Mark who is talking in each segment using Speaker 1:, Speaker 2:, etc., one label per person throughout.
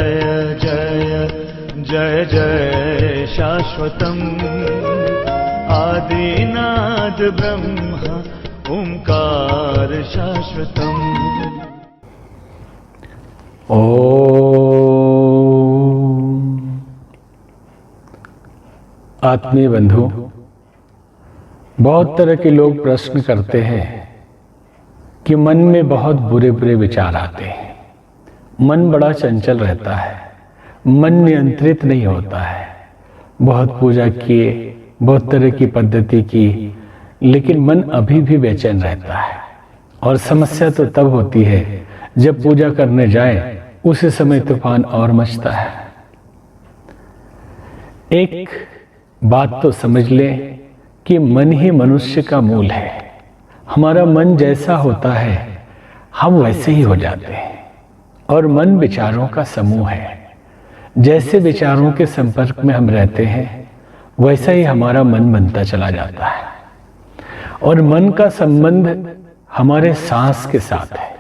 Speaker 1: जय जय जय जय शाश्वतम् आदिनाद ब्रह्म ओंकार शाश्वतम्।
Speaker 2: आत्मीय बंधु, बहुत तरह के लोग प्रश्न करते हैं कि मन में बहुत बुरे बुरे विचार आते हैं, मन बड़ा चंचल रहता है, मन नियंत्रित नहीं होता है। बहुत पूजा किए, बहुत तरह की पद्धति की, लेकिन मन अभी भी बेचैन रहता है। और समस्या तो तब होती है जब पूजा करने जाए, उसी समय तूफान और मचता है। एक बात तो समझ ले कि मन ही मनुष्य का मूल है। हमारा मन जैसा होता है हम वैसे ही हो जाते हैं। और मन विचारों का समूह है। जैसे विचारों के संपर्क में हम रहते हैं वैसा ही हमारा मन बनता चला जाता है। और मन का संबंध हमारे सांस के साथ है।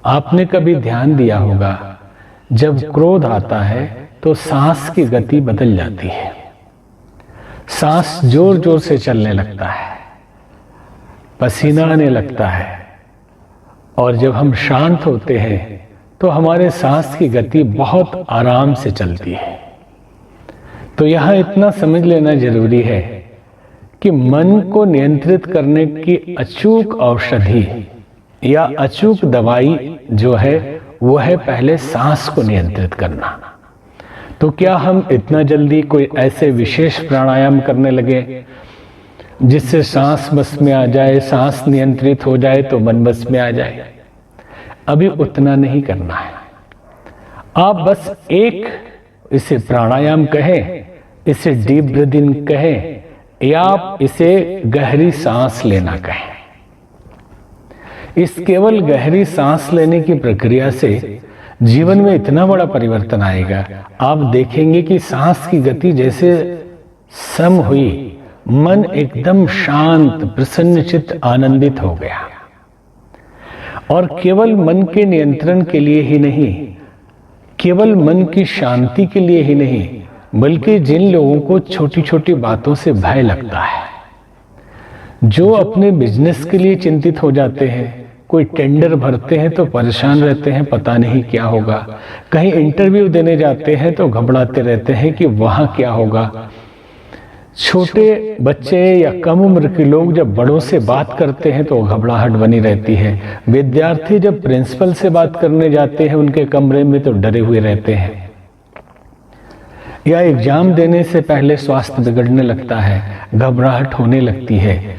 Speaker 2: आपने कभी ध्यान दिया होगा, जब क्रोध आता है तो सांस की गति बदल जाती है, सांस जोर जोर से चलने लगता है, पसीना आने लगता है। और जब हम शांत होते हैं तो हमारे सांस की गति बहुत आराम से चलती है। तो यहां इतना समझ लेना जरूरी है कि मन को नियंत्रित करने की अचूक औषधि या अचूक दवाई जो है वो है पहले सांस को नियंत्रित करना। तो क्या हम इतना जल्दी कोई ऐसे विशेष प्राणायाम करने लगे जिससे सांस बस में आ जाए, सांस नियंत्रित हो जाए तो मन बस में आ जाए? अभी उतना नहीं करना है। आप बस एक, इसे प्राणायाम कहें, इसे डीप ब्रीदिंग कहें, या आप इसे गहरी सांस लेना कहें। इस केवल गहरी सांस लेने की प्रक्रिया से जीवन में इतना बड़ा परिवर्तन आएगा। आप देखेंगे कि सांस की गति जैसे सम हुई, मन एकदम शांत, प्रसन्नचित्त, आनंदित हो गया। और केवल मन के नियंत्रण के लिए ही नहीं, केवल मन की शांति के लिए ही नहीं, बल्कि जिन लोगों को छोटी छोटी बातों से भय लगता है, जो अपने बिजनेस के लिए चिंतित हो जाते हैं, कोई टेंडर भरते हैं तो परेशान रहते हैं, पता नहीं क्या होगा, कहीं इंटरव्यू देने जाते हैं तो घबराते रहते हैं कि वहां क्या होगा। छोटे बच्चे या कम उम्र के लोग जब बड़ों से बात करते हैं तो घबराहट बनी रहती है। विद्यार्थी जब प्रिंसिपल से बात करने जाते हैं उनके कमरे में तो डरे हुए रहते हैं। या एग्जाम देने से पहले स्वास्थ्य बिगड़ने लगता है, घबराहट होने लगती है।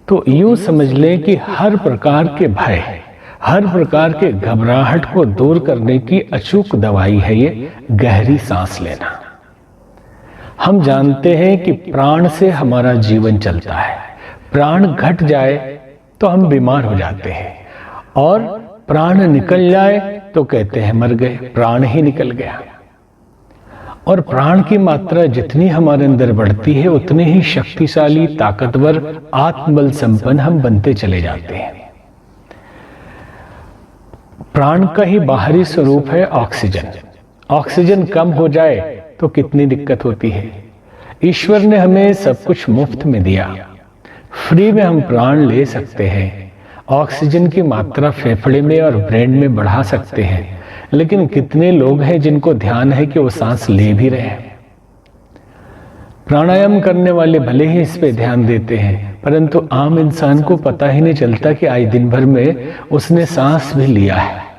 Speaker 2: तो यूं समझ लें कि हर प्रकार के भय, हर प्रकार के घबराहट को दूर करने की अचूक दवाई है ये गहरी सांस लेना। हम जानते हैं कि प्राण से हमारा जीवन चलता है। प्राण घट जाए तो हम बीमार हो जाते हैं, और प्राण निकल जाए तो कहते हैं मर गए, प्राण ही निकल गया। और प्राण की मात्रा जितनी हमारे अंदर बढ़ती है उतने ही शक्तिशाली, ताकतवर, आत्मबल संपन्न हम बनते चले जाते हैं। प्राण का ही बाहरी स्वरूप है ऑक्सीजन। ऑक्सीजन कम हो जाए तो कितनी दिक्कत होती है। ईश्वर ने हमें सब कुछ मुफ्त में दिया, फ्री में हम प्राण ले सकते हैं, ऑक्सीजन की मात्रा फेफड़े में और ब्रेन में बढ़ा सकते हैं। लेकिन कितने लोग हैं जिनको ध्यान है कि वो सांस ले भी रहे हैं। प्राणायाम करने वाले भले ही इस पे ध्यान देते हैं, परंतु आम इंसान को पता ही नहीं चलता कि आज दिन भर में उसने सांस भी लिया है।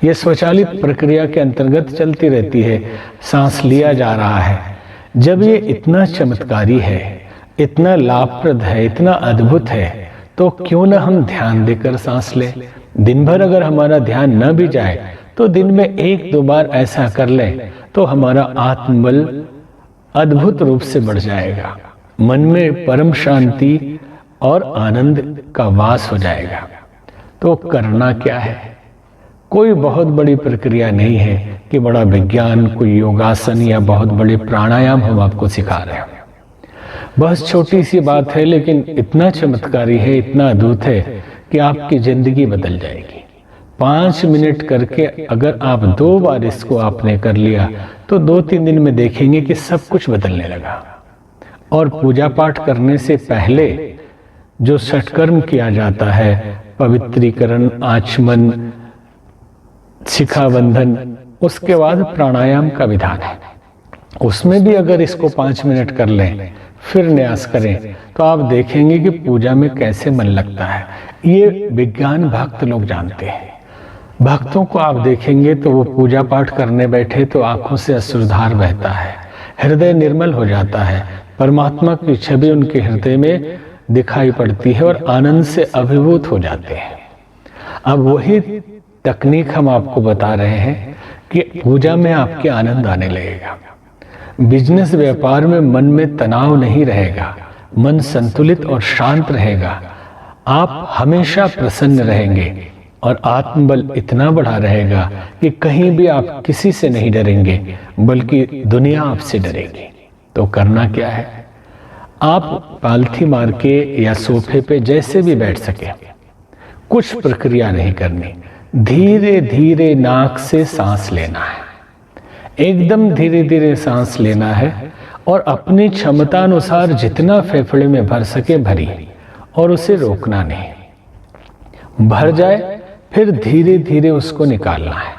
Speaker 2: यह स्वचालित प्रक्रिया के अंतर्गत चलती रहती है, सांस लिया जा रहा है। जब ये इतना चमत्कारी है, इतना लाभप्रद है, इतना अद्भुत है, तो क्यों ना हम ध्यान देकर सांस लें। दिन भर अगर हमारा ध्यान न भी जाए तो दिन में 1-2 बार ऐसा कर लें तो हमारा आत्मबल अद्भुत रूप से बढ़ जाएगा। मन में परम शांति और आनंद का वास हो जाएगा। तो करना क्या है? कोई बहुत बड़ी प्रक्रिया नहीं है कि बड़ा विज्ञान, कोई योगासन या बहुत बड़े प्राणायाम हम आपको सिखा रहे हैं। बस छोटी सी बात है, लेकिन इतना चमत्कारी है, इतना अद्भुत है कि आपकी जिंदगी बदल जाएगी। 5 मिनट करके अगर आप 2 बार इसको आपने कर लिया तो 2-3 दिन में देखेंगे कि सब कुछ बदलने लगा। और पूजा पाठ करने से पहले जो षटकर्म किया जाता है, पवित्रीकरण, आचमन, शिखाबंधन, उसके बाद प्राणायाम का विधान है। उसमें भी अगर इसको 5 मिनट कर लें फिर न्यास करें तो आप देखेंगे कि पूजा में कैसे मन लगता है। ये विज्ञान भक्त लोग जानते हैं। भक्तों को आप देखेंगे तो वो पूजा पाठ करने बैठे तो आंखों से अश्रुधार बहता है, हृदय निर्मल हो जाता है, परमात्मा की छवि उनके हृदय में दिखाई पड़ती है और आनंद से अभिभूत हो जाते हैं। अब वही तकनीक हम आपको बता रहे हैं कि पूजा में आपके आनंद आने लगेगा। बिजनेस व्यापार में मन में तनाव नहीं रहेगा, मन संतुलित और शांत रहेगा। आप हमेशा प्रसन्न रहेंगे और आत्मबल इतना बढ़ा रहेगा कि कहीं भी आप किसी से नहीं डरेंगे, बल्कि दुनिया आपसे डरेगी। तो करना क्या है, आप पालथी मार के या सोफे पे जैसे भी बैठ सके, कुछ प्रक्रिया नहीं करनी, धीरे धीरे नाक से सांस लेना है। एकदम धीरे धीरे सांस लेना है और अपनी क्षमता अनुसार जितना फेफड़े में भर सके भरिए और उसे रोकना नहीं। भर जाए फिर धीरे धीरे उसको निकालना है,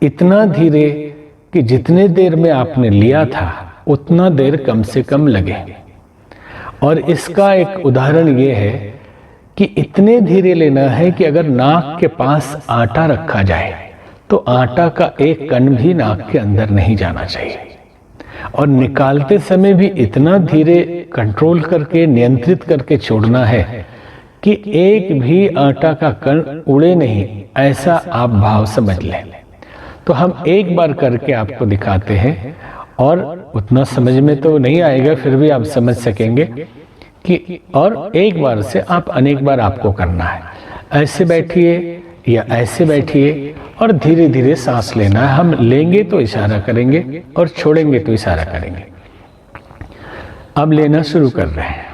Speaker 2: इतना धीरे कि जितने देर में आपने लिया था उतना देर कम से कम लगे। और इसका एक उदाहरण ये है कि इतने धीरे लेना है कि अगर नाक के पास आटा रखा जाए तो आटा का एक कण भी नाक के अंदर नहीं जाना चाहिए। और निकालते समय भी इतना धीरे कंट्रोल करके, नियंत्रित करके छोड़ना है कि एक भी आटा का कण उड़े नहीं, ऐसा आप भाव समझ लें। तो हम एक बार करके आपको दिखाते हैं और उतना समझ में तो नहीं आएगा, फिर भी आप समझ सकेंगे कि और एक बार से आप अनेक बार आपको करना है। ऐसे बैठिए या ऐसे बैठिए और धीरे धीरे सांस लेना है। हम लेंगे तो इशारा करेंगे और छोड़ेंगे तो इशारा करेंगे। अब लेना शुरू कर रहे हैं।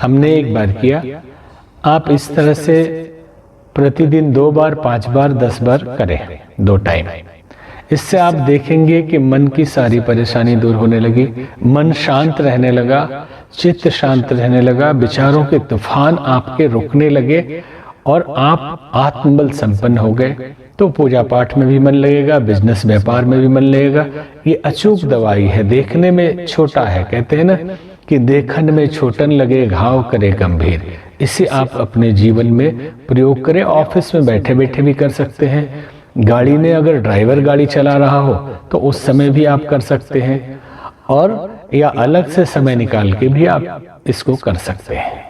Speaker 2: हमने एक बार किया, आप इस तरह से प्रतिदिन 2 बार, 5 बार, 10 बार करें, 2 टाइम। इससे आप देखेंगे कि मन की सारी परेशानी दूर होने लगी, मन शांत रहने लगा, चित्त शांत रहने लगा, विचारों के तूफान आपके रुकने लगे और आप आत्मबल संपन्न हो गए। तो पूजा पाठ में भी मन लगेगा, बिजनेस व्यापार में भी मन लगेगा। ये अचूक दवाई है। देखने में छोटा है, कहते हैं ना कि देखन में छोटन लगे घाव करे गंभीर। इसे आप अपने जीवन में प्रयोग करें। ऑफिस में बैठे बैठे भी कर सकते हैं, गाड़ी में अगर ड्राइवर गाड़ी चला रहा हो तो उस समय भी आप कर सकते हैं, और या अलग से समय निकाल के भी आप इसको कर सकते हैं।